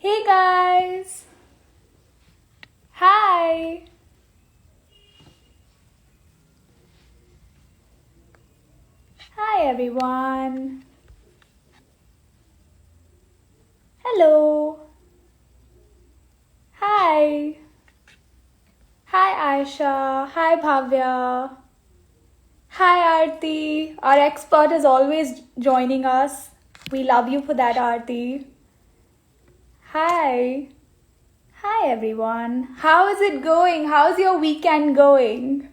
Hey guys! Hi! Hi everyone! Hello! Hi! Hi Aisha! Hi Bhavya! Hi Aarti! Our expert is always joining us. We love you for that, Aarti. Hi! Hi everyone! How is it going? How's your weekend going?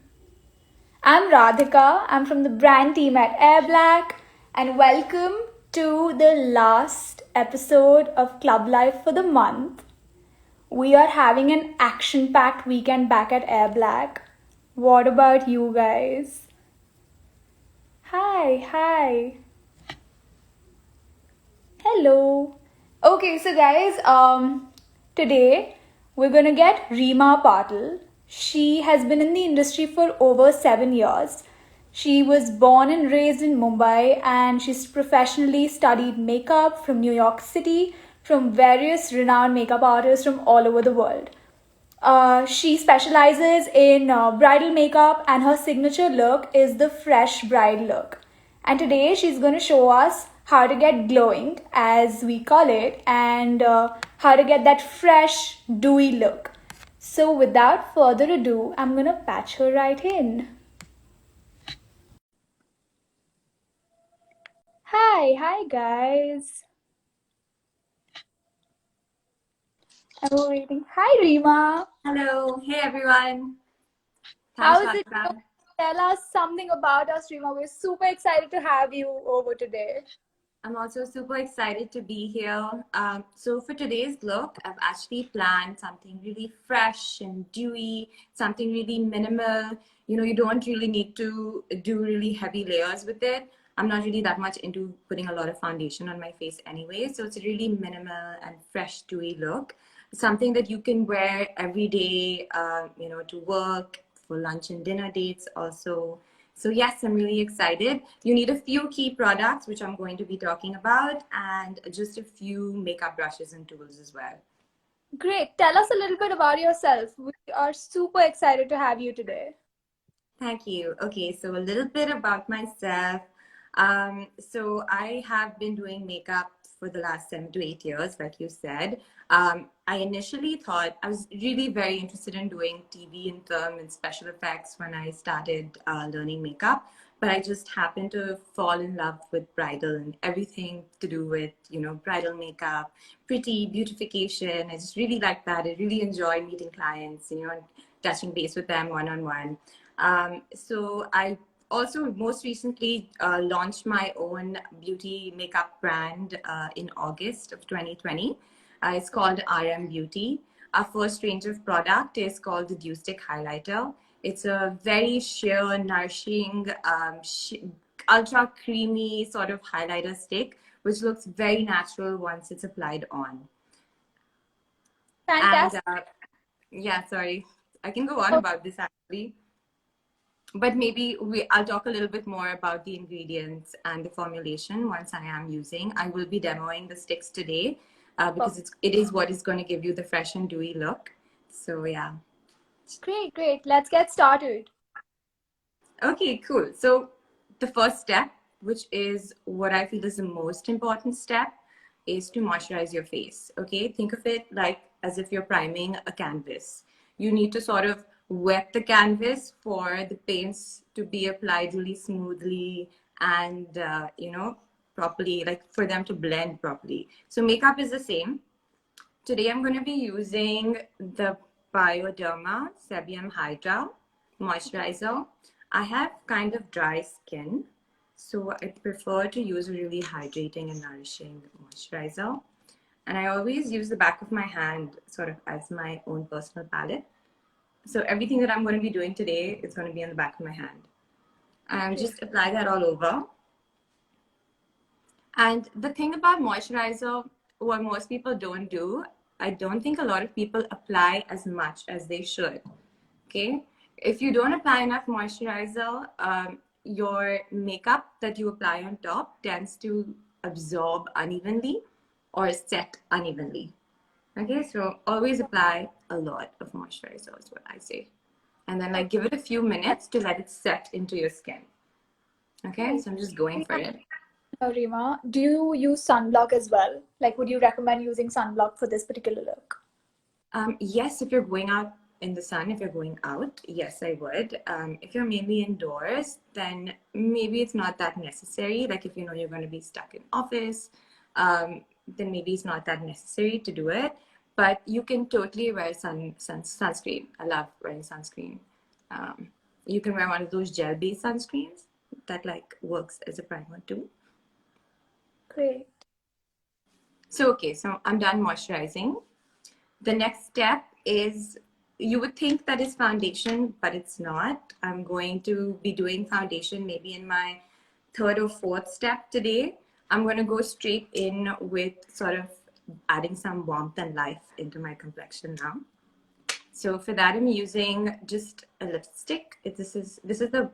I'm Radhika. I'm from the brand team at Airblack, and welcome to the last episode of Club.Live for the month. We are having an action packed weekend back at Airblack. What about you guys? Hi, hi. Hello. Okay, so guys, today we're gonna get Reema Patil. She has been in the industry for over 7 years. She was born and raised in Mumbai and she's professionally studied makeup from New York City from various renowned makeup artists from all over the world. She specializes in bridal makeup, and her signature look is the fresh bride look. And today she's going to show us how to get glowing, as we call it, and how to get that fresh, dewy look. So, without further ado, I'm going to patch her right in. Hi guys. I'm waiting. Hi Reema. Hello, hey everyone. Thanks, How is it going? Radhika. Tell us something about us, Reema. We're super excited to have you over today. I'm also super excited to be here. So for today's look, I've actually planned something really fresh and dewy, something really minimal. You don't really need to do really heavy layers with it. I'm not really that much into putting a lot of foundation on my face anyway. So it's a really minimal and fresh, dewy look. Something that you can wear every day, to work, for lunch and dinner dates also. So yes, I'm really excited. You need a few key products, which I'm going to be talking about, and just a few makeup brushes and tools as well. Great. Tell us a little bit about yourself. We are super excited to have you today. Thank you. Okay, so a little bit about myself. So I have been doing makeup for the last 7 to 8 years, like you said. I initially thought I was really very interested in doing TV and film and special effects when I started learning makeup. But I just happened to fall in love with bridal and everything to do with, bridal makeup, pretty beautification. I just really like that. I really enjoy meeting clients, and touching base with them one on one. So I also most recently launched my own beauty makeup brand in August of 2020. It's called RM Beauty. Our first range of product is called the Dew Stick Highlighter. It's a very sheer, nourishing, ultra creamy sort of highlighter stick, which looks very natural once it's applied on. And Fantastic. yeah, sorry, I can go on about this actually. But maybe I'll talk a little bit more about the ingredients and the formulation once I am using. I will be demoing the sticks today because it is what is going to give you the fresh and dewy look. So yeah. Great, great. Let's get started. Okay, cool. So the first step, which is what I feel is the most important step, is to moisturize your face. Okay, think of it like as if you're priming a canvas. You need to sort of wet the canvas for the paints to be applied really smoothly and properly, like for them to blend properly. So makeup is the same. Today I'm going to be using the Bioderma Sebium Hydra moisturizer. I have kind of dry skin, so I prefer to use a really hydrating and nourishing moisturizer. And I always use the back of my hand sort of as my own personal palette. So everything that I'm going to be doing today is going to be on the back of my hand. And Great. just apply that all over. And the thing about moisturizer, what most people don't do, I don't think a lot of people apply as much as they should. Okay. If you don't apply enough moisturizer, your makeup that you apply on top tends to absorb unevenly or set unevenly. Okay, so always apply a lot of moisturizer is what I say. And then like give it a few minutes to let it set into your skin. Okay, Okay. so I'm just going for it. Reema, do you use sunblock as well? Like, would you recommend using sunblock for this particular look? Yes, if you're going out in the sun, if you're going out, yes, I would. If you're mainly indoors, then maybe it's not that necessary. Like if you know you're going to be stuck in office, then maybe it's not that necessary to do it. But you can totally wear sunscreen. I love wearing sunscreen. Um, you can wear one of those gel-based sunscreens that like works as a primer too. Great. So okay, so I'm done moisturizing. The next step is, you would think that is foundation, but it's not. I'm going to be doing foundation maybe in my third or fourth step today. I'm going to go straight in with sort of adding some warmth and life into my complexion now. So for that, I'm using just a lipstick. This is the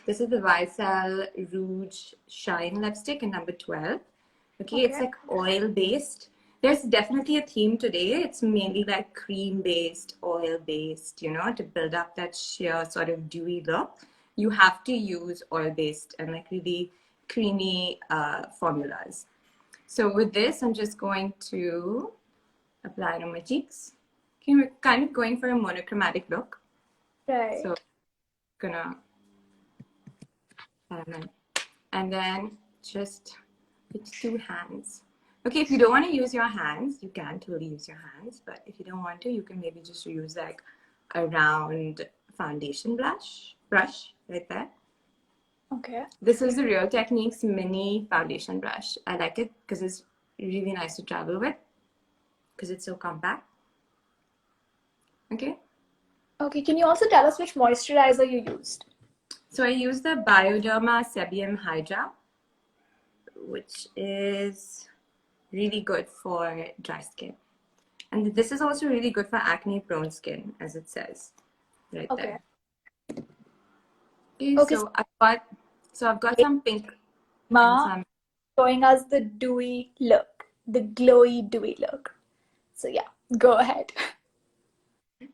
YSL Rouge Shine lipstick in number 12. Okay, it's Okay. like oil based. There's definitely a theme today. It's mainly like cream based, oil based, to build up that sheer sort of dewy look. You have to use oil based and like really creamy formulas. So with this, I'm just going to apply it on my cheeks. Okay, we're kind of going for a monochromatic look. So Right. gonna and then just with two hands. Okay, if you don't want to use your hands, you can totally use your hands, but if you don't want to, you can maybe just use like a round foundation brush right there. Okay. This is the Real Techniques mini foundation brush. I like it because it's really nice to travel with because it's so compact. Okay, Okay. Can you also tell us which moisturizer you used? so I use the Bioderma Sebium Hydra, which is really good for dry skin. And this is also really good for acne prone skin, as it says right Okay. there. Okay, Okay. so I've got some pink and Ma some. showing us the dewy look, the glowy dewy look. So yeah, go ahead.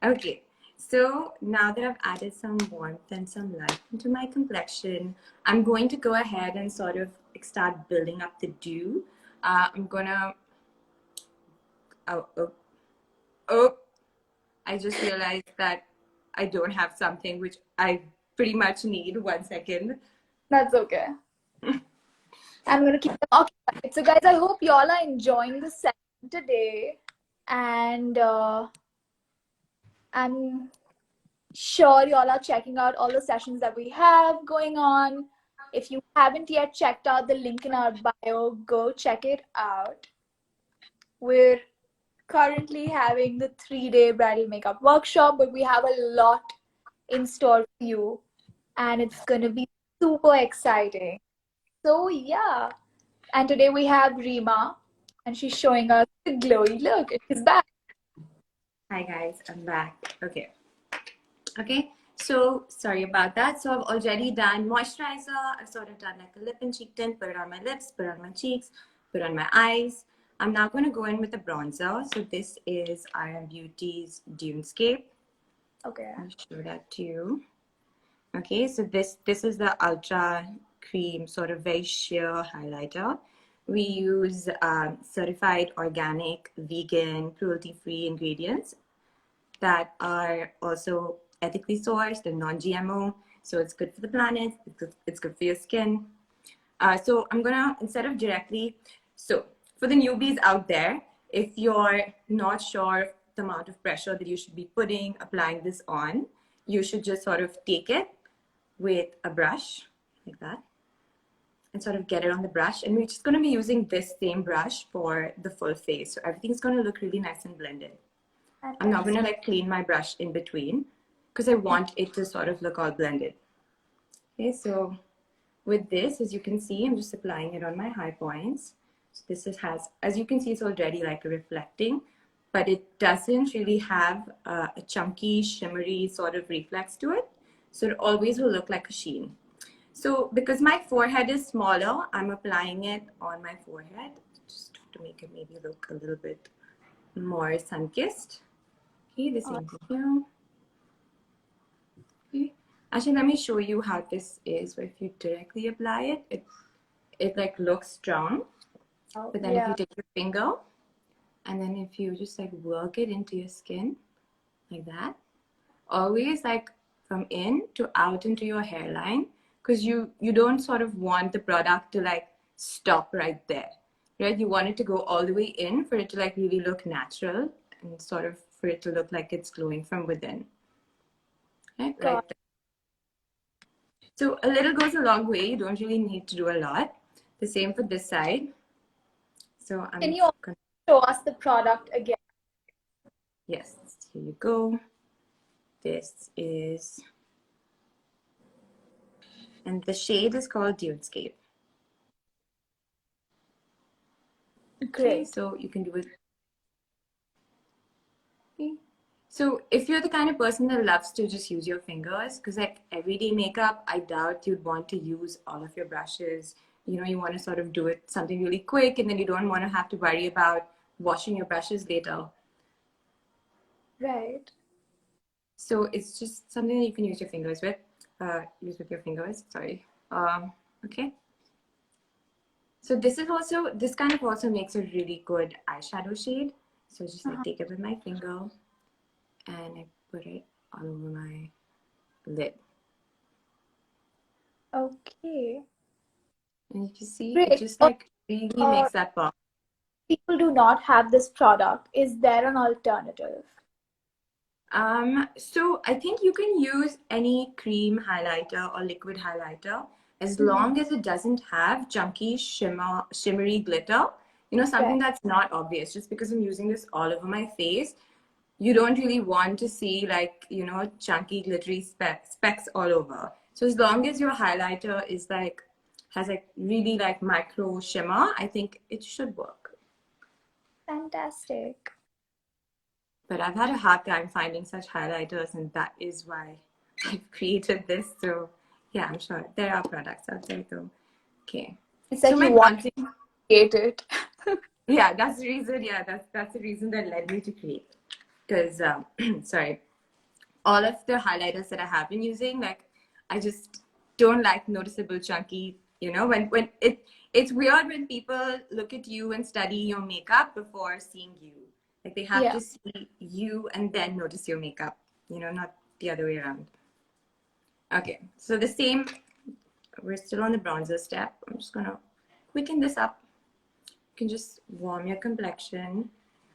Okay, so now that I've added some warmth and some light into my complexion, I'm going to go ahead and sort of start building up the dew. I'm gonna. Oh, oh, oh! I just realized that I don't have something which I pretty much need. 1 second. That's okay. I'm gonna keep them occupied. So guys, I hope y'all are enjoying the session today, and I'm sure y'all are checking out all the sessions that we have going on. If you haven't yet checked out the link in our bio, go check it out. We're currently having the 3-day bridal makeup workshop, but we have a lot in store for you, and it's gonna be super exciting. So yeah, and today we have Reema, and she's showing us the glowy look. She's back. Hi guys, I'm back. Okay, so sorry about that. So I've already done moisturizer. I've sort of done like a lip and cheek tint, put it on my lips, put it on my cheeks, put it on my eyes. I'm now going to go in with the bronzer. So this is Iron Beauty's Dunescape. Okay. I'll show that to you. Okay, so this is the Ultra Cream sort of very sheer highlighter. We use certified organic, vegan, cruelty-free ingredients that are also ethically sourced and non-GMO. So it's good for the planet, it's good for your skin. So I'm gonna, instead of directly, so for the newbies out there, if you're not sure the amount of pressure that you should be applying this on, you should just sort of take it with a brush like that and sort of get it on the brush. And we're just gonna be using this same brush for the full face. So everything's gonna look really nice and blended. I'm not gonna like clean my brush in between because I want it to sort of look all blended. Okay, so with this, as you can see, I'm just applying it on my high points. So this has, as you can see, it's already like reflecting, but it doesn't really have a chunky, shimmery sort of reflex to it. So it always will look like a sheen. So because my forehead is smaller, I'm applying it on my forehead just to make it maybe look a little bit more sun-kissed. Okay, the same thing here. Okay. Actually, let me show you how this is. If you directly apply it, it like looks strong. But then if you take your finger and then if you just like work it into your skin like that, always like from in to out into your hairline, because you don't sort of want the product to like stop right there, right? You want it to go all the way in for it to like really look natural and sort of for it to look like it's glowing from within. Okay, right there. So a little goes a long way. You don't really need to do a lot. The same for this side. So Can you also show us the product again? Yes, here you go. This is, and the shade is called Dudescape. Great. Okay, so you can do it. Okay. So if you're the kind of person that loves to just use your fingers, because like everyday makeup, I doubt you'd want to use all of your brushes. You know, you want to sort of do it something really quick, and then you don't want to have to worry about washing your brushes later. Right. So it's just something that you can use your fingers with. Use with your fingers, sorry. Okay. So this kind of also makes a really good eyeshadow shade. So just like take it with my finger and I put it all over my lid. Okay. And you can see Great. it just like really makes that pop. People do not have this product. Is there an alternative? So I think you can use any cream highlighter or liquid highlighter as long as it doesn't have chunky shimmery glitter. You know, something that's not obvious. Just because I'm using this all over my face, you don't really want to see like, you know, chunky glittery specks all over. So as long as your highlighter is like, has like really like micro shimmer, I think it should work. Fantastic. But I've had a hard time finding such highlighters, and that is why I've created this. So yeah, I'm sure there are products out there though. Okay. It's like So you my want bronzing, to create it. yeah, that's the reason. Yeah, that's the reason that led me to create. Because sorry, all of the highlighters that I have been using, like I just don't like noticeable chunky. You know, when it's weird when people look at you and study your makeup before seeing you. Like they have to see you and then notice your makeup. You know, not the other way around. Okay, so the same. We're still on the bronzer step. I'm just gonna quicken this up. You can just warm your complexion.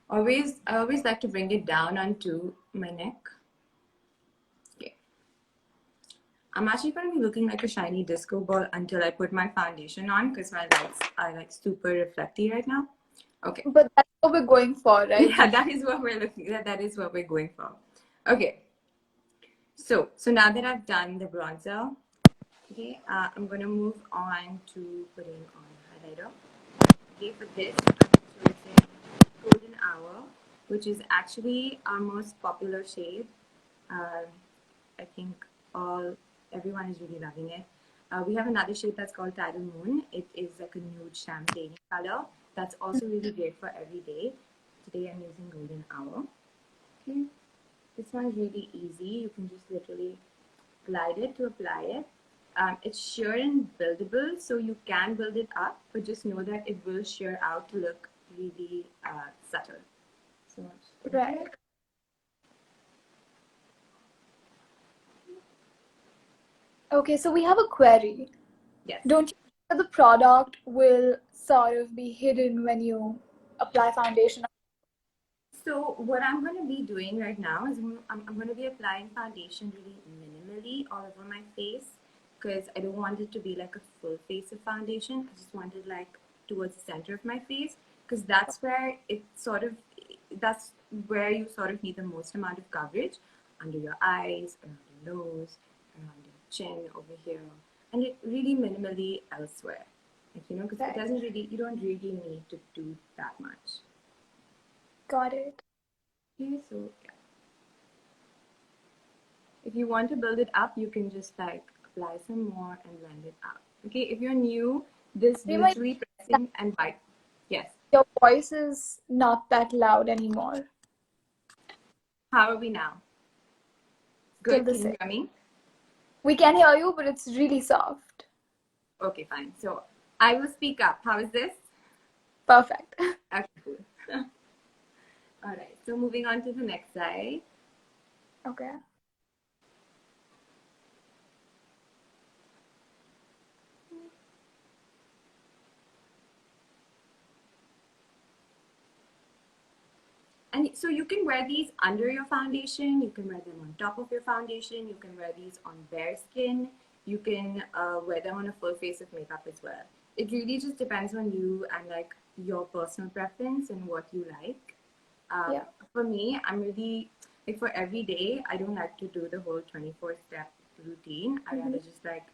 I always like to bring it down onto my neck. Okay. I'm actually going to be looking like a shiny disco ball until I put my foundation on because my lights are like super reflecty right now. Okay. But that's what we're going for, right? Yeah, that is what we're looking at. That is what we're going for. Okay. So now that I've done the bronzer, okay, I'm going to move on to putting on highlighter. Okay, for this, I'm choosing Golden Hour, which is actually our most popular shade. I think everyone is really loving it. We have another shade that's called Tidal Moon. It is like a nude champagne color. That's also really great for every day. Today I'm using Golden Hour. Okay. This one is really easy. You can just literally glide it to apply it. It's sheer and buildable, so you can build it up, but just know that it will sheer out to look really subtle. So much. Right. Okay, so we have a query. Yes. Don't you think that the product will sort of be hidden when you apply foundation? So what I'm going to be doing right now is I'm going to be applying foundation really minimally all over my face because I don't want it to be like a full face of foundation. I just want it like towards the center of my face because that's where you sort of need the most amount of coverage under your eyes, around your nose, around your chin, over here, and it really minimally elsewhere. Like, you know, because you don't really need to do that much. Got it. Okay, so yeah. If you want to build it up, you can just like apply some more and blend it out. Okay, if you're new, this Reema, literally pressing and bite. Yes. Your voice is not that loud anymore. How are we now? Still Good. the Can same. you hear me? We can hear you, but it's really soft. Okay, fine. So I will speak up. How is this? Perfect. Okay, cool. All right. So moving on to the next slide. Okay. And so you can wear these under your foundation, you can wear them on top of your foundation, you can wear these on bare skin, you can wear them on a full face of makeup as well. It really just depends on you and like your personal preference and what you like. Yeah. For me, I'm really like for every day, I don't like to do the whole 24-step routine. I rather just like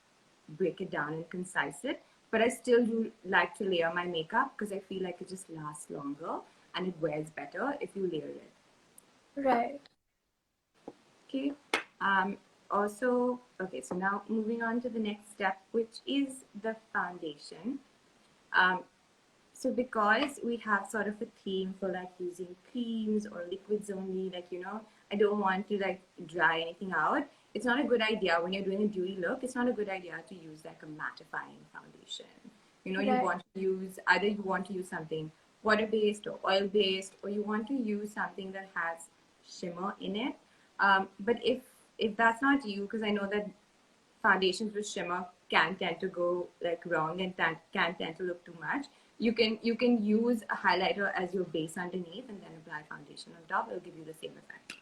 break it down and concise it. But I still do like to layer my makeup because I feel like it just lasts longer and it wears better if you layer it. Right. Okay. Um, Also, okay, so now moving on to the next step, which is the foundation. Um, so because we have sort of a theme for like using creams or liquids only, like, I don't want to like dry anything out. It's not a good idea when you're doing a dewy look. It's not a good idea to use like a mattifying foundation. You Right. want to use, either you want to use something water-based or oil-based, or you want to use something that has shimmer in it. But if that's not you, because I know that foundations with shimmer can tend to go like wrong and can tend to look too much. You can use a highlighter as your base underneath and then apply foundation on top. It'll give you the same effect.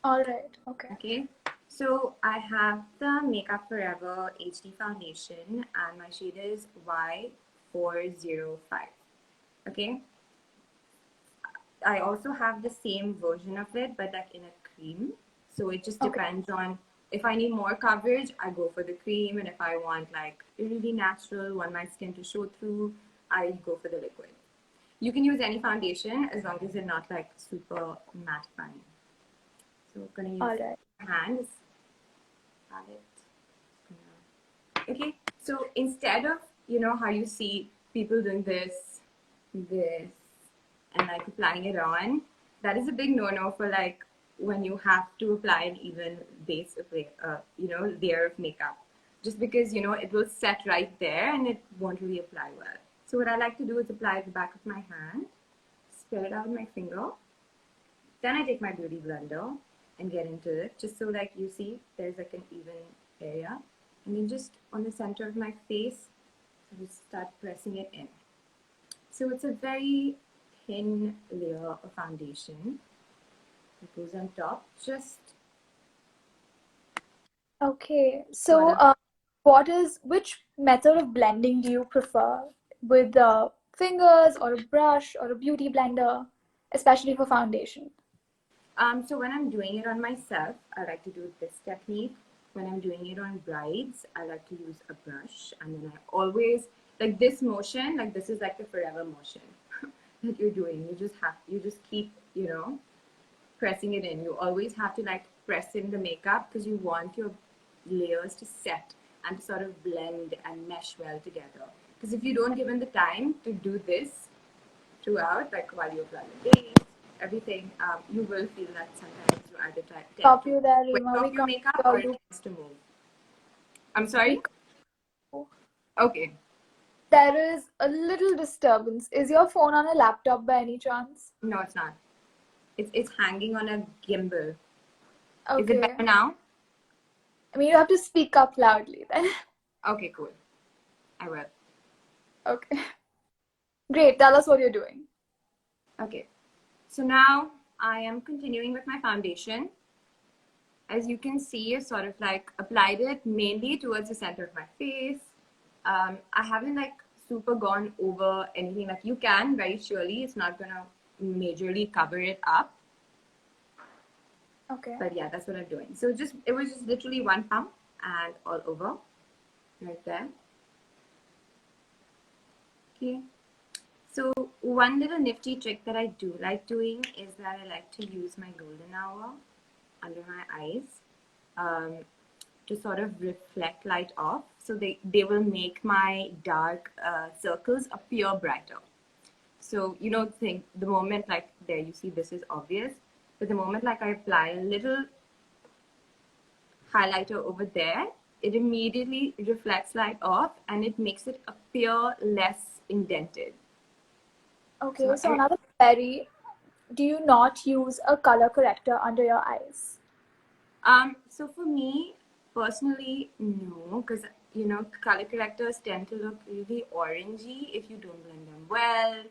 All right. Okay. Okay. So I have the Makeup Forever HD foundation and my shade is Y405. Okay. I also have the same version of it, but like in a cream. So it just Okay. depends on if I need more coverage, I go for the cream. And if I want like really natural, want my skin to show through, I go for the liquid. You can use any foundation as long as they're not like super mattifying. So I'm gonna All use right. hands palette. Okay, so instead of how you see people doing this, and like applying it on, that is a big no-no for like when you have to apply an even base of layer of makeup, just because it will set right there and it won't really apply well. So what I like to do is apply at the back of my hand, spread it out with my finger, then I take my beauty blender and get into it, just so like you see there's like an even area, and then just on the center of my face, I just start pressing it in. So it's a very thin layer of foundation that goes on top. Just Okay. sort So, of. which method of blending do you prefer? With fingers or a brush or a beauty blender, especially for foundation? So when I'm doing it on myself, I like to do this technique. When I'm doing it on brides, I like to use a brush, and then I always like this motion. Like this is like the forever motion that you're doing. You just keep pressing it in. You always have to like press in the makeup because you want your layers to set and to sort of blend and mesh well together. Because if you don't give them the time to do this throughout, like while you apply the base, everything, you will feel that sometimes you either tend Stop to you there, wet Reema. off We your can't makeup hear or it you. tends to move. I'm We sorry? can't. Okay. There is a little disturbance. Is your phone on a laptop by any chance? No, it's not. It's hanging on a gimbal. Is it Okay. better now? I mean, you have to speak up loudly then. Okay, cool. I will. Okay. Great. Tell us what you're doing. Okay. So now I am continuing with my foundation. As you can see, I sort of like applied it mainly towards the center of my face. I haven't like super gone over anything. Like you can very surely, it's not gonna majorly cover it up. Okay. But yeah, that's what I'm doing. So it was just literally one pump and all over right there. Okay. So one little nifty trick that I do like doing is that I like to use my golden hour under my eyes to sort of reflect light off. So they will make my dark circles appear brighter. So, you know, think the moment like there you see this is obvious, but the moment like I apply a little highlighter over there, it immediately reflects light off and it makes it appear less indented. Okay, so another query, do you not use a color corrector under your eyes? So for me personally, no, because you know color correctors tend to look really orangey if you don't blend them well.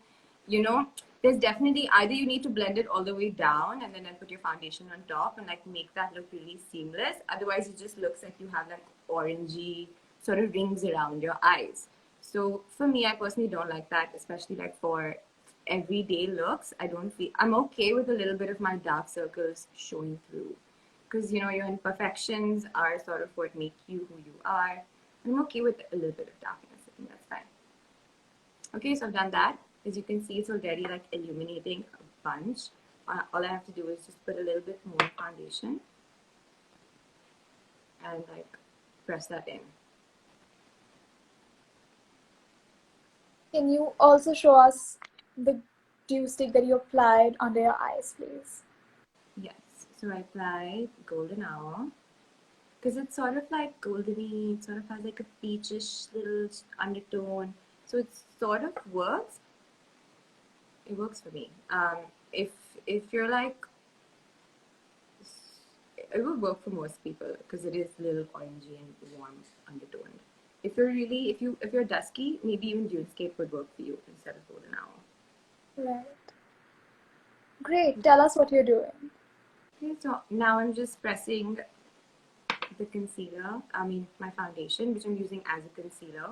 You know, there's definitely either you need to blend it all the way down and then put your foundation on top and like make that look really seamless. Otherwise, it just looks like you have like orangey sort of rings around your eyes. So for me, I personally don't like that, especially like for everyday looks. I don't feel I'm okay with a little bit of my dark circles showing through because you know your imperfections are sort of what make you who you are. I'm okay with a little bit of darkness. I think that's fine. Okay, so I've done that. As you can see, it's already like illuminating a bunch. All I have to do is just put a little bit more foundation and like press that in. Can you also show us the dew stick that you applied under your eyes, please? Yes, so I applied golden hour because it's sort of like goldeny. It sort of has like a peachish little undertone. So it sort of works. It works for me. If if you're like, it will work for most people because it is a little orangey and warm undertoned. If you're really, if you're dusky, maybe even Dunescape would work for you instead of golden hour. Right. Great. Tell us what you're doing. Okay, so now I'm just pressing the concealer, my foundation, which I'm using as a concealer.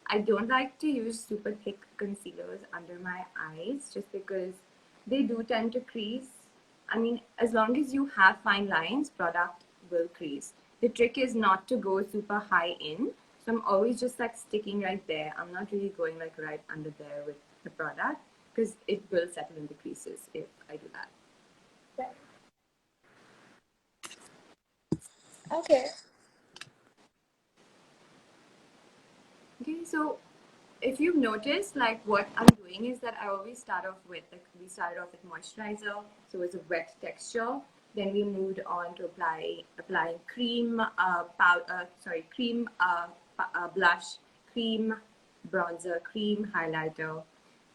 I don't like to use super thick concealers under my eyes just because they do tend to crease. I mean, as long as you have fine lines, product will crease. The trick is not to go super high in. So I'm always just like sticking right there. I'm not really going like right under there with the product because it will settle in the creases if I do that. Right. Okay. Okay, so if you've noticed, like what I'm doing is that I always start off with, like we started off with moisturizer, so it's a wet texture. Then we moved on to applying cream, blush, cream bronzer, cream highlighter.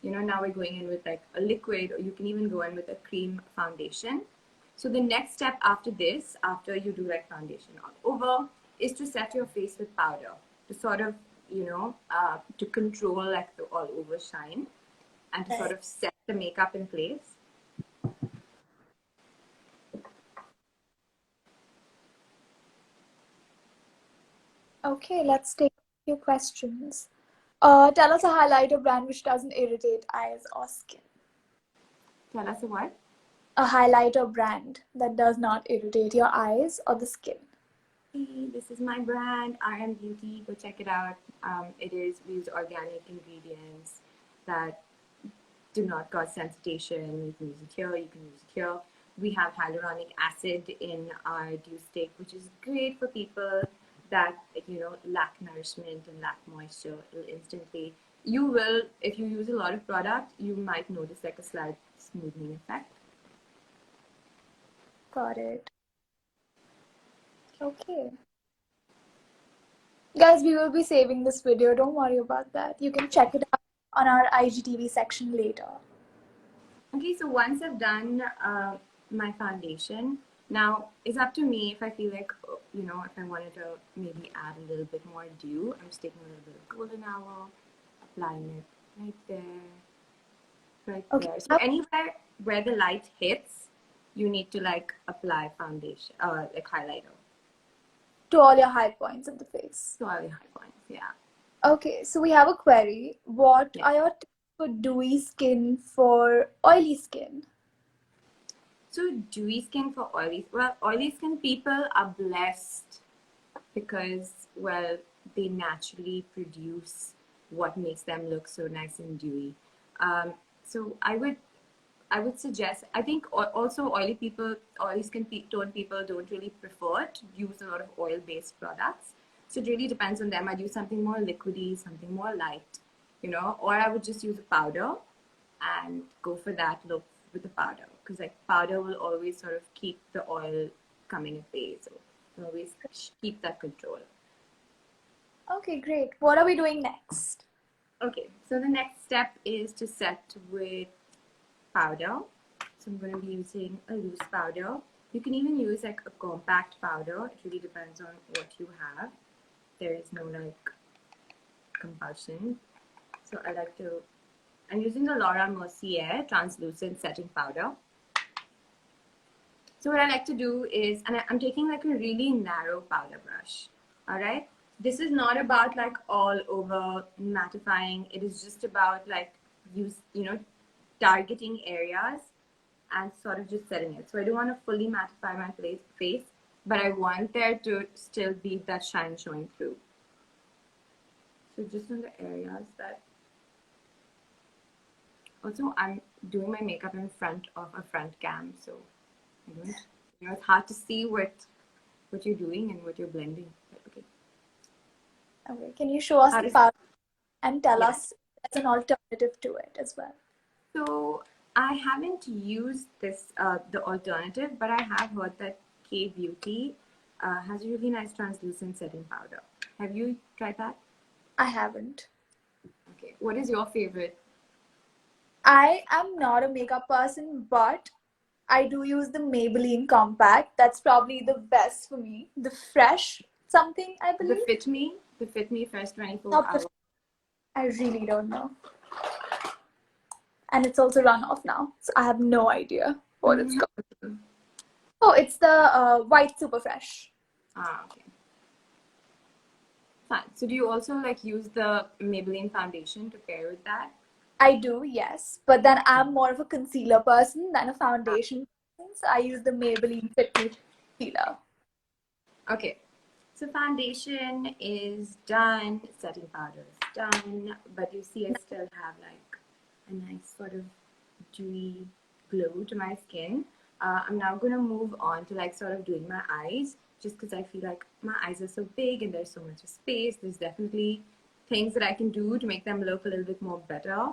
You know, now we're going in with like a liquid, or you can even go in with a cream foundation. So the next step after this, after you do like foundation all over, is to set your face with powder to sort of, to control like the all over shine and to sort of set the makeup in place. Okay, let's take a few questions. Tell us a highlighter brand which doesn't irritate eyes or skin. Tell us what? A highlighter brand that does not irritate your eyes or the skin. Hey, this is my brand, Beauty. Go check it out. We use organic ingredients that do not cause sensitization. You can use it here, you can use it here. We have hyaluronic acid in our dew stick, which is great for people that lack nourishment and lack moisture. It'll instantly. You will, if you use a lot of product, you might notice like a slight smoothing effect. Got it. Okay. Guys, we will be saving this video. Don't worry about that. You can check it out on our IGTV section later. Okay, so once I've done my foundation, now it's up to me if I feel like, if I wanted to maybe add a little bit more dew. I'm just taking a little bit of golden hour, applying it right there, right there. So anywhere where the light hits, you need to like apply foundation, like highlighter. To all your high points of the face. To all your high points, yeah. Okay, so we have a query. What are your tips for dewy skin for oily skin? So dewy skin for oily skin people are blessed because, well, they naturally produce what makes them look so nice and dewy. So I would suggest, I think also oily skin tone people don't really prefer to use a lot of oil-based products. So it really depends on them. I'd use something more liquidy, something more light, or I would just use a powder and go for that look with the powder, because like powder will always sort of keep the oil coming at bay, so it'll always keep that control. Okay, great. What are we doing next? Okay, so the next step is to set with powder. So I'm going to be using a loose powder. You can even use like a compact powder. It really depends on what you have. There is no like compulsion. So I'm using the Laura Mercier translucent setting powder. So what I like to do is, and I'm taking like a really narrow powder brush. All right. This is not about like all over mattifying. It is just about like targeting areas and sort of just setting it. So I don't want to fully mattify my face, but I want there to still be that shine showing through. So just in the areas that. Also, I'm doing my makeup in front of a front cam, so I don't, it's hard to see what you're doing and what you're blending. But okay. Okay, can you show us the powder and tell us as an alternative to it as well? So I haven't used this the alternative, but I have heard that K Beauty has a really nice translucent setting powder. Have you tried that? I haven't. Okay. What is your favorite? I am not a makeup person, but I do use the Maybelline Compact. That's probably the best for me. The Fresh something, I believe. The Fit Me Fresh 24 hours. I really don't know. And it's also run off now, so I have no idea what it's called. Oh, it's the White Super Fresh. Ah, okay. Fine. So do you also like use the Maybelline foundation to pair with that? I do, yes. But then I'm more of a concealer person than a foundation person, so I use the Maybelline Fit Me Concealer. Okay. So foundation is done, setting powder is done, but you see I still have like a nice sort of dewy glow to my skin. I'm now going to move on to like sort of doing my eyes, just because I feel like my eyes are so big and there's so much space. There's definitely things that I can do to make them look a little bit more better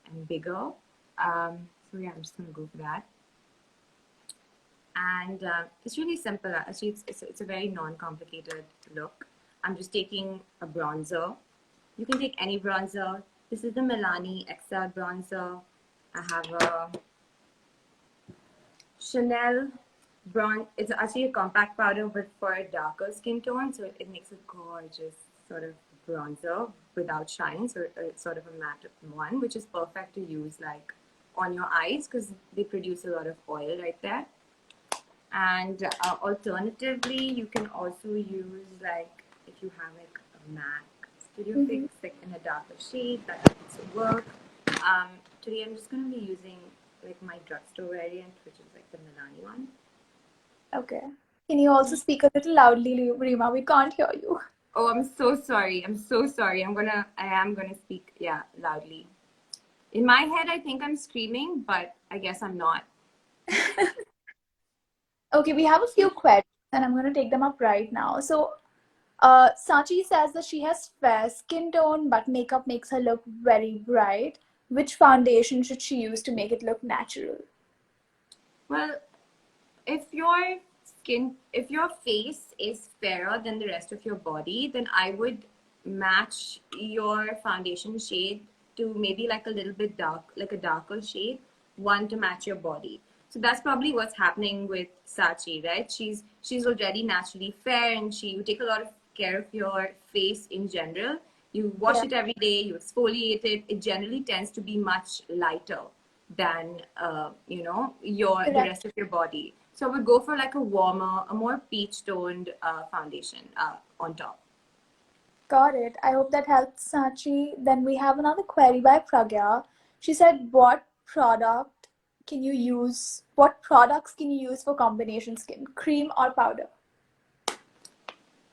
and bigger. So yeah, I'm just going to go for that. And it's really simple. Actually, it's a very non-complicated look. I'm just taking a bronzer. You can take any bronzer. This is the Milani XL bronzer. I have a Chanel bronze. It's actually a compact powder, but for a darker skin tone, so it makes a gorgeous sort of bronzer without shine. So it's sort of a matte one, which is perfect to use like on your eyes because they produce a lot of oil right there. And alternatively, you can also use like if you have like a MAC Studio Fix like in a darker shade, that can also work. Today I'm just going to be using like my drugstore variant, which is like the Milani one. Okay. Can you also speak a little loudly, Reema? We can't hear you. Oh, I'm so sorry. I'm so sorry. I am gonna speak, loudly. In my head, I think I'm screaming, but I guess I'm not. Okay, we have a few questions, and I'm going to take them up right now. So, Sachi says that she has fair skin tone, but makeup makes her look very bright. Which foundation should she use to make it look natural? Well, if your face is fairer than the rest of your body, then I would match your foundation shade to maybe like a little bit dark, like a darker shade, one to match your body. So that's probably what's happening with Sachi, right? She's already naturally fair, and you take a lot of care of your face in general. You wash it every day, you exfoliate it. It generally tends to be much lighter than the rest of your body. So I would go for like a warmer, a more peach toned foundation on top. Got it. I hope that helps, Sachi. Then we have another query by Pragya. She said, what products can you use for combination skin, cream or powder?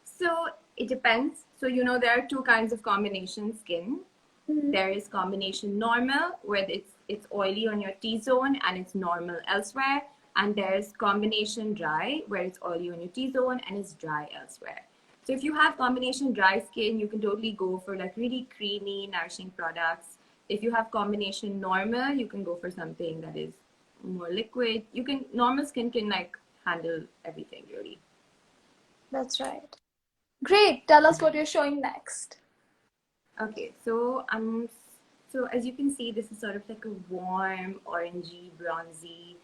So it depends. So there are two kinds of combination skin. There is combination normal, where it's oily on your T-zone and it's normal elsewhere. And there's combination dry, where it's oily on your T-zone and it's dry elsewhere. So if you have combination dry skin, you can totally go for like really creamy, nourishing products. If you have combination normal, you can go for something that is more liquid. Normal skin can like handle everything really. That's right. Great. Tell us what you're showing next. Okay, so as you can see, this is sort of like a warm, orangey, bronzy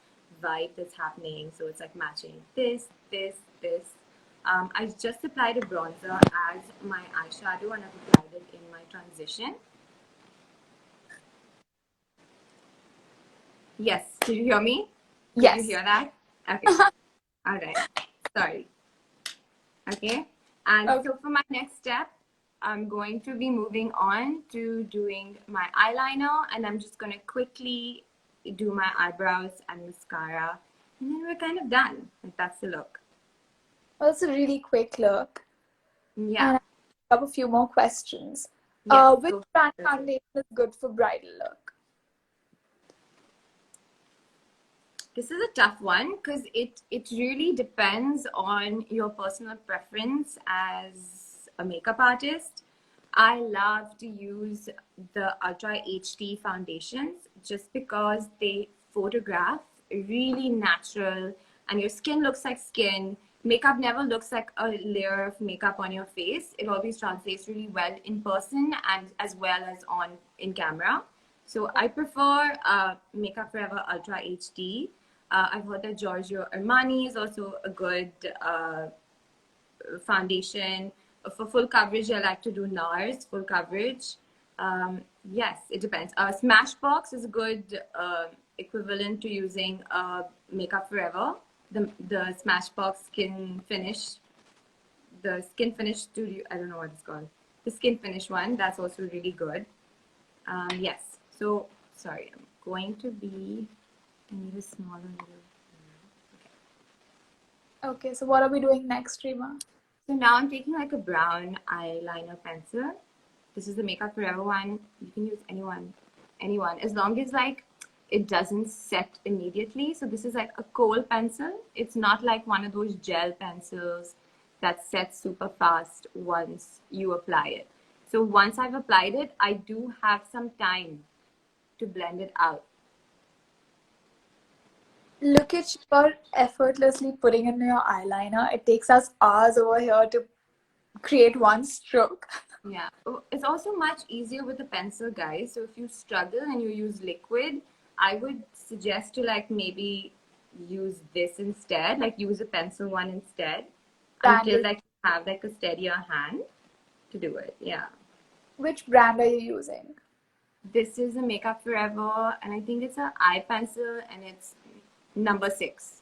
vibe that's happening. So it's like matching this. I just applied a bronzer as my eyeshadow, and I've applied it in my transition. Yes, did you hear me? Did Yes. you hear that? Okay. All right. Sorry. Okay. And Okay. so for my next step, I'm going to be moving on to doing my eyeliner, and I'm just going to quickly do my eyebrows and mascara, and then we're kind of done. Like, that's the look. Well, it's a really quick look. Yeah. And I have a few more questions. Yes. Which So brand that's it. foundation is good for bridal look? This is a tough one because it really depends on your personal preference as a makeup artist. I love to use the Ultra HD foundations just because they photograph really natural and your skin looks like skin. Makeup never looks like a layer of makeup on your face. It always translates really well in person and as well as on in camera. So I prefer Makeup Forever Ultra HD. I've heard that Giorgio Armani is also a good foundation. For full coverage, I like to do NARS, full coverage. Yes, it depends. Smashbox is a good equivalent to using Makeup Forever. The Smashbox Skin Finish Studio, I don't know what it's called. The Skin Finish one, that's also really good. Yes, so sorry, I'm going to be, I need a smaller little. Okay, so what are we doing next, Reema? So now I'm taking like a brown eyeliner pencil. This is the Makeup Forever one. You can use anyone, as long as like it doesn't set immediately. So this is like a kohl pencil. It's not like one of those gel pencils that sets super fast once you apply it. So once I've applied it, I do have some time to blend it out. Look at you effortlessly putting in your eyeliner. It takes us hours over here to create one stroke. Yeah, it's also much easier with a pencil, guys. So if you struggle and you use liquid, I would suggest to like maybe use this instead, like use a pencil one instead until Brand like you have like a steadier hand to do it. Yeah. Which brand are you using? This is a Makeup Forever, and I think it's an eye pencil, and it's number 6.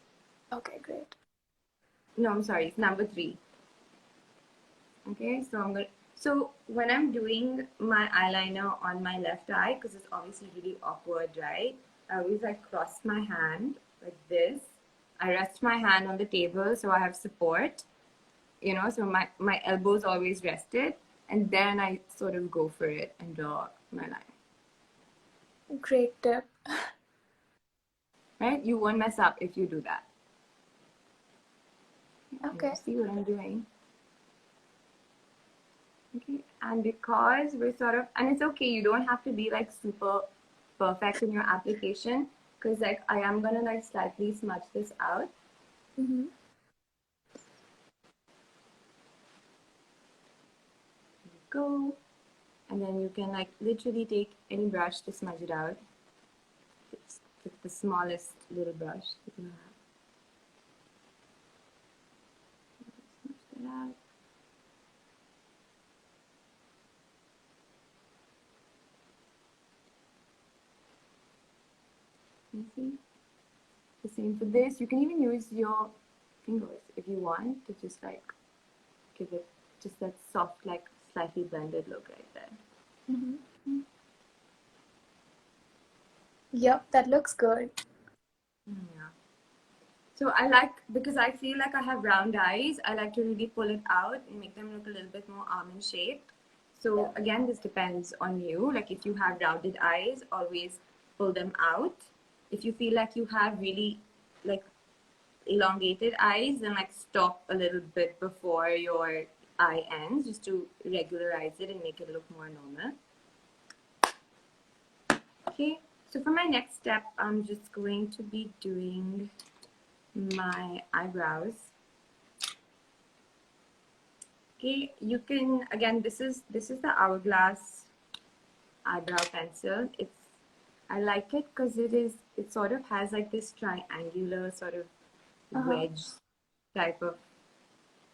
Okay, great. No, I'm sorry, it's number 3. Okay, so when I'm doing my eyeliner on my left eye, because it's obviously really awkward, right? I always like cross my hand like this. I rest my hand on the table so I have support, so my elbow's always rested, and then I sort of go for it and draw my line. Great tip. Right? You won't mess up if you do that. Okay. You see what I'm doing? Okay, and because we're and it's okay, you don't have to be like super perfect in your application, because like I am gonna like slightly smudge this out. Mm-hmm. There you go. And then you can like literally take any brush to smudge it out. It's the smallest little brush that you have. Smudge that out. You see? The same for this. You can even use your fingers if you want to just like give it just that soft, like slightly blended look right there. Mm-hmm. Yep, that looks good. Yeah. So because I feel like I have round eyes, I like to really pull it out and make them look a little bit more almond shaped. So again, this depends on you. Like if you have rounded eyes, always pull them out. If you feel like you have really like elongated eyes, then like stop a little bit before your eye ends just to regularize it and make it look more normal. Okay, so for my next step, I'm just going to be doing my eyebrows. Okay, you can, again, this is the Hourglass eyebrow pencil. I like it because it sort of has like this triangular sort of wedge type of,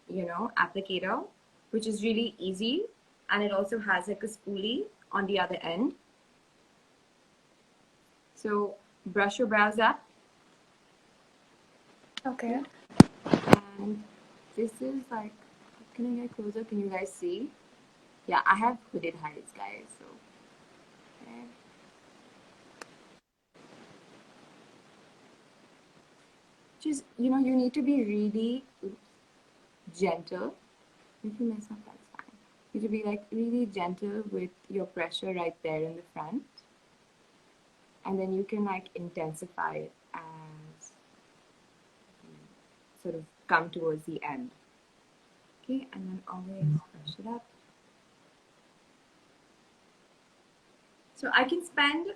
applicator, which is really easy. And it also has like a spoolie on the other end. So brush your brows up. Okay. And this is like, can I get closer? Can you guys see? Yeah, I have hooded eyes, guys. So, okay. Just, you need to be really gentle. If you mess up, that's fine. You need to be like really gentle with your pressure right there in the front. And then you can like intensify it as you sort of come towards the end. Okay, and then always brush it up. So I can spend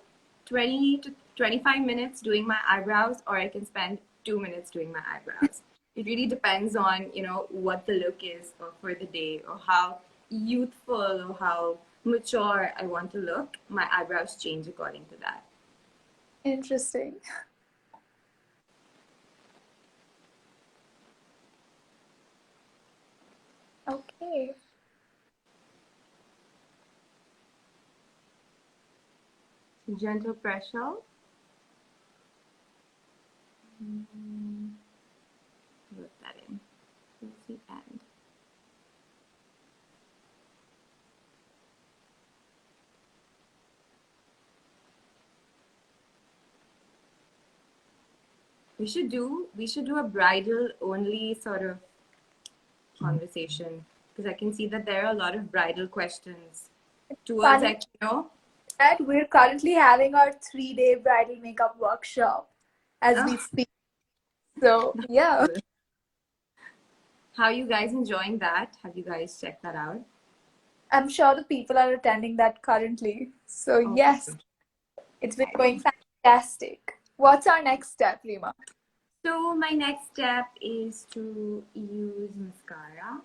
20 to 25 minutes doing my eyebrows, or I can spend 2 minutes doing my eyebrows. It really depends on, what the look is for the day, or how youthful or how mature I want to look. My eyebrows change according to that. Interesting. Okay. Gentle pressure. Rub that in towards the end. We should do a bridal only sort of conversation, because I can see that there are a lot of bridal questions towards, Funny like, that we're currently having our 3-day bridal makeup workshop as we speak. So yeah, cool. How are you guys enjoying that? Have you guys checked that out? I'm sure the people are attending that currently. So Oh, yes, it's been going exciting. fantastic. What's our next step, Reema? So my next step is to use mascara.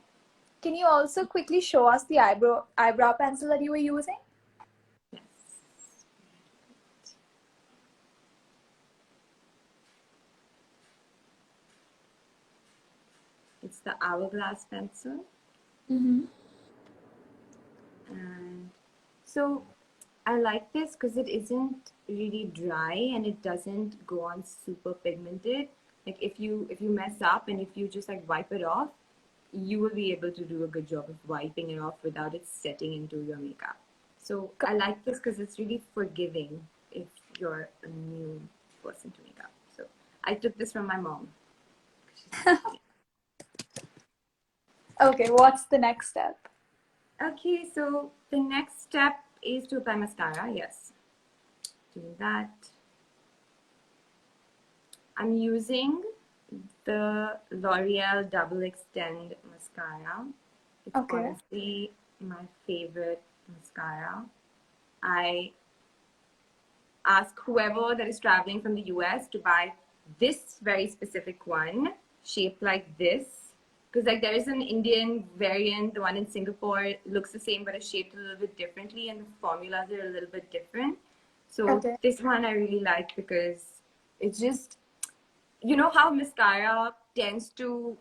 Can you also quickly show us the eyebrow pencil that you were using? Yes. It's the Hourglass pencil. Mm-hmm. And so I like this because it isn't really dry and it doesn't go on super pigmented. Like if you mess up and if you just like wipe it off, you will be able to do a good job of wiping it off without it setting into your makeup. So I like this because it's really forgiving if you're a new person to makeup. So I took this from my mom. Okay, what's the next step? Okay, so the next step is to apply mascara. Yes, doing that. I'm using the L'Oreal Double Extend mascara. It's Okay. honestly my favorite mascara. I ask whoever that is traveling from the US to buy this very specific one, shaped like this. Because like there is an Indian variant, the one in Singapore looks the same but is shaped a little bit differently, and the formulas are a little bit different. So Okay. this one I really like because it's just, you know how mascara tends to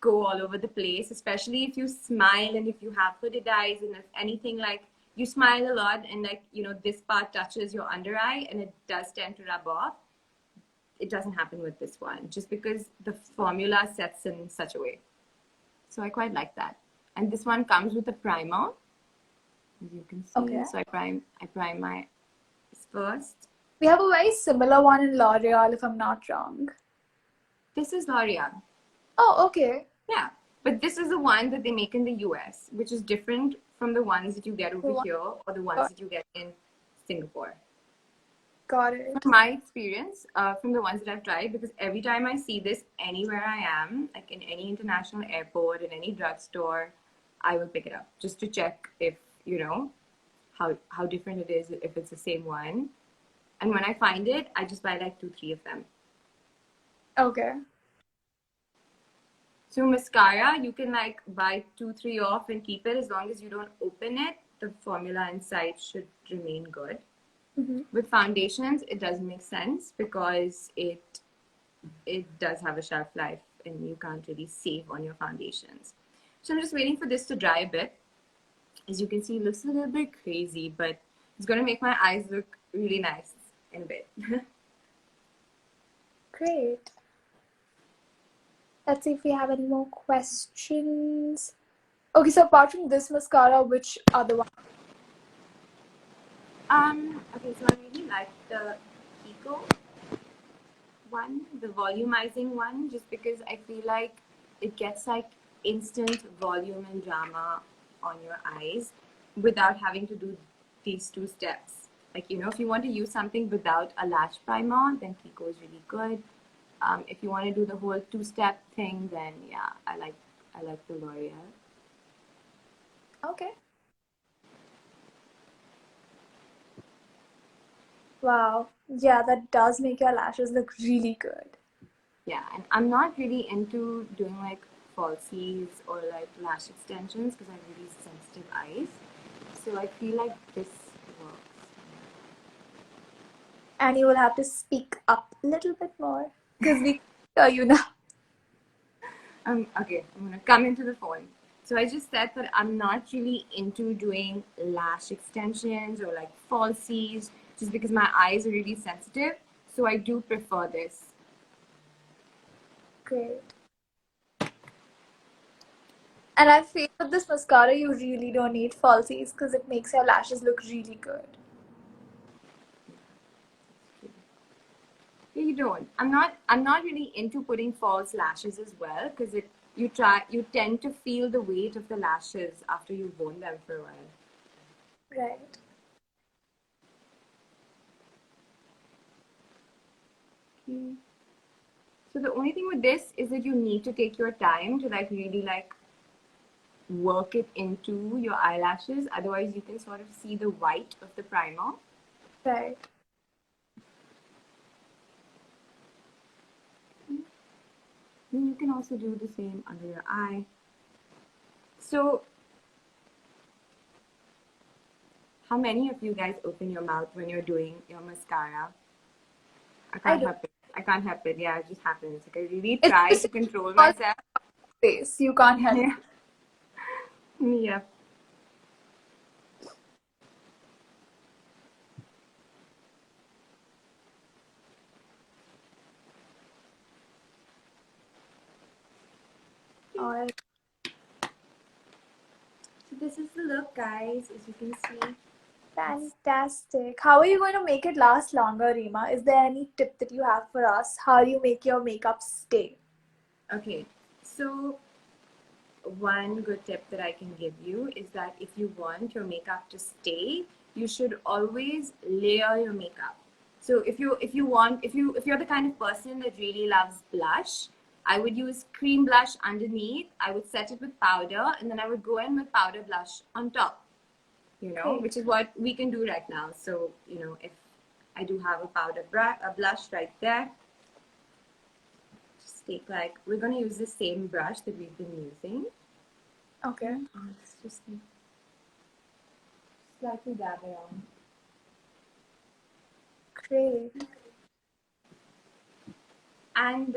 go all over the place, especially if you smile and if you have hooded eyes, and if anything, like you smile a lot and like, this part touches your under eye and it does tend to rub off. It doesn't happen with this one just because the formula sets in such a way. So I quite like that. And this one comes with a primer, as you can see. Okay. So I prime my eyes first. We have a very similar one in L'Oreal, if I'm not wrong. This is L'Oreal. Oh, okay. Yeah, but this is the one that they make in the US, which is different from the ones that you get over The here or the ones one- that you get in Singapore. Got it. From my experience, from the ones that I've tried, because every time I see this anywhere I am, like in any international airport, in any drugstore, I will pick it up just to check if, how different it is, if it's the same one. And when I find it, I just buy like 2-3 of them. Okay. So mascara, you can like buy 2-3 off and keep it as long as you don't open it. The formula inside should remain good. Mm-hmm. With foundations, it does make sense because it does have a shelf life and you can't really save on your foundations. So I'm just waiting for this to dry a bit. As you can see, it looks a little bit crazy, but it's going to make my eyes look really nice in a bit. Great. Let's see if we have any more questions. Okay, so apart from this mascara, which other one? Okay, so I really like the Kiko one, the volumizing one, just because I feel like it gets like instant volume and drama on your eyes without having to do these 2 steps. Like, you know, if you want to use something without a lash primer, then Kiko is really good. If you want to do the whole 2-step thing, then yeah, I like the L'Oreal. Okay. Wow. Yeah, that does make your lashes look really good. Yeah, and I'm not really into doing like falsies or like lash extensions because I have really sensitive eyes. So I feel like this works. And you will have to speak up a little bit more because we can hear you now. Okay, I'm gonna come into the phone. So I just said that I'm not really into doing lash extensions or like falsies just because my eyes are really sensitive. So I do prefer this. Great. And I feel with this mascara, you really don't need falsies because it makes your lashes look really good. Yeah, you don't. I'm not really into putting false lashes as well because you tend to feel the weight of the lashes after you've worn them for a while. Right. Okay. So the only thing with this is that you need to take your time to like really like work it into your eyelashes. Otherwise, you can sort of see the white of the primer. Right. Then you can also do the same under your eye. So, how many of you guys open your mouth when you're doing your mascara? I can't do. help it. I can't help it. Yeah, it just happens. Like I really It's try just to control all myself. face. You can't help. Yeah. Yeah. Alright. So this is the look, guys, as you can see. Fantastic. How are you going to make it last longer, Reema? Is there any tip that you have for us? How do you make your makeup stay? Okay, so one good tip that I can give you is that if you want your makeup to stay, you should always layer your makeup. So if you're the kind of person that really loves blush, I would use cream blush underneath. I would set it with powder, and then I would go in with powder blush on top. You know, Okay. which is what we can do right now. So you know, if I do have a blush right there, just take like we're gonna use the same brush that we've been using. Okay. Let's just slightly dab it on. Great. And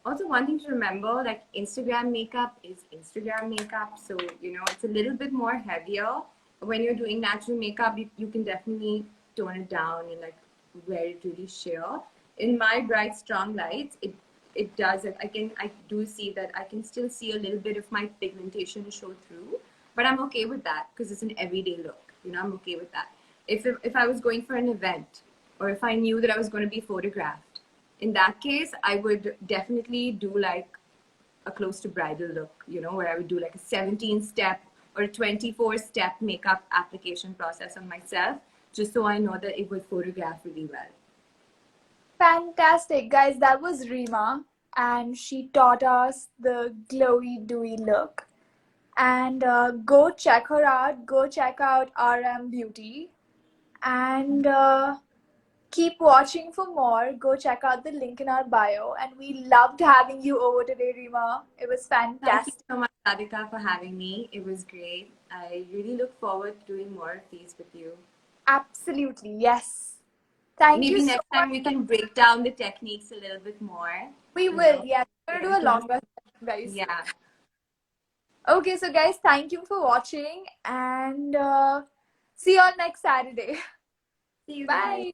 also one thing to remember, like Instagram makeup is Instagram makeup. So, you know, it's a little bit more heavier. When you're doing natural makeup, you can definitely tone it down and like wear it really sheer. In my bright, strong lights, it does it. I do see that I can still see a little bit of my pigmentation show through, but I'm okay with that because it's an everyday look. You know, I'm okay with that. If I was going for an event or if I knew that I was going to be photographed, in that case, I would definitely do like a close to bridal look, you know, where I would do like a 17-step or a 24-step makeup application process on myself, just so I know that it would photograph really well. Fantastic. Guys, that was Reema, and she taught us the glowy, dewy look. And go check her out. Go check out RM Beauty. And Keep watching for more. Go check out the link in our bio. And we loved having you over today, Reema. It was Thank you fantastic. so much, Radhika, for having me. It was great. I really look forward to doing more of these with you. Absolutely. Yes. Thank you Maybe so next much. time we can break down the techniques a little bit more. We You will. know, Yes. We're going to do a because longer session very soon. yeah. Okay, so guys, thank you for watching and see you on next Saturday. See you guys. Bye.